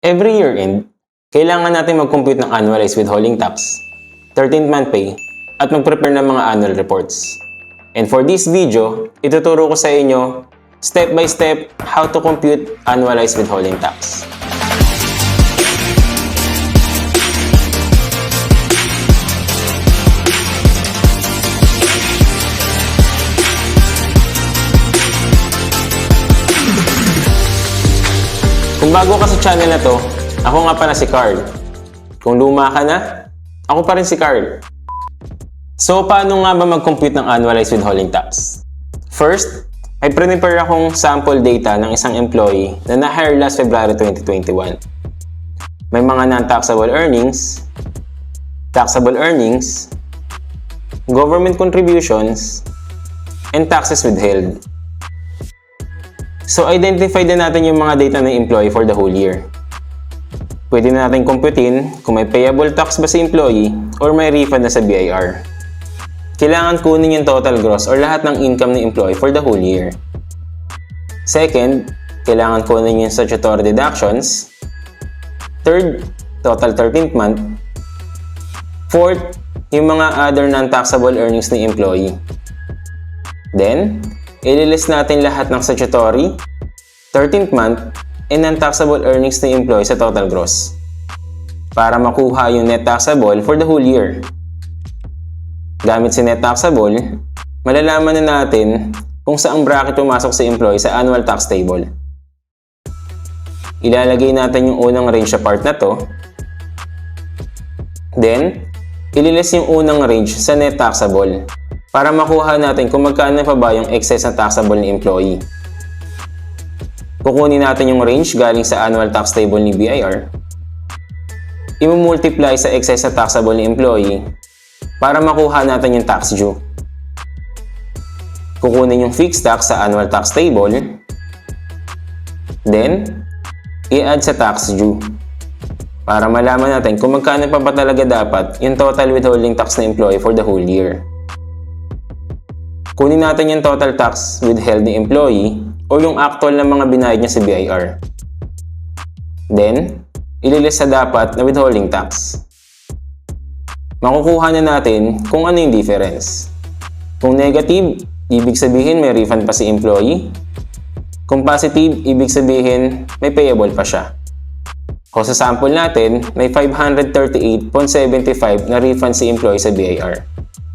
Every year end, kailangan natin mag-compute ng annualized withholding tax, 13th month pay, at mag-prepare ng mga annual reports. And for this video, ituturo ko sa inyo step by step how to compute annualized withholding tax. Kung bago ka sa channel na to, ako nga pala si Carl. Kung luma ka na, ako pa rin si Carl. So, paano nga ba mag-compute ng annualized withholding tax? First, ay prepare akong sample data ng isang employee na na-hire last February 2021. May mga non-taxable earnings, taxable earnings, government contributions, and taxes withheld. So, identify na natin yung mga data ng employee for the whole year. Pwede na natin computein kung may payable tax ba sa employee or may refund na sa BIR. Kailangan kunin yung total gross or lahat ng income ng employee for the whole year. Second, kailangan kunin yung statutory deductions. Third, total 13th month. Fourth, yung mga other non-taxable earnings ng employee. Then, ililist natin lahat ng statutory, 13th month, and non-taxable earnings ng employee sa total gross para makuha yung net taxable for the whole year. Gamit si net taxable, malalaman na natin kung saang bracket pumasok si employee sa annual tax table. Ilalagay natin yung unang range sa part na to. Then, ililist yung unang range sa net taxable para makuha natin kung magkano pa ba yung excess na taxable ni employee. Kukunin natin yung range galing sa annual tax table ni BIR. I-multiply sa excess na taxable ni employee para makuha natin yung tax due. Kukunin yung fixed tax sa annual tax table. Then, i-add sa tax due para malaman natin kung magkano pa ba talaga dapat yung total withholding tax na employee for the whole year. Kunin natin yung total tax withheld ni employee o yung actual na mga binayad niya sa BIR. Then, ililist sa dapat na withholding tax. Makukuha na natin kung ano yung difference. Kung negative, ibig sabihin may refund pa si employee. Kung positive, ibig sabihin may payable pa siya. O sa sample natin, may 538.75 na refund si employee sa BIR.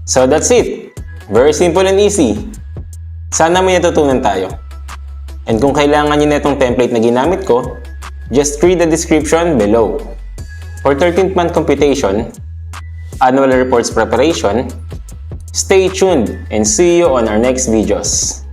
So that's it! Very simple and easy. Sana may natutunan tayo. And kung kailangan nyo na itong template na ginamit ko, just read the description below. For 13th month computation, annual reports preparation, stay tuned and see you on our next videos.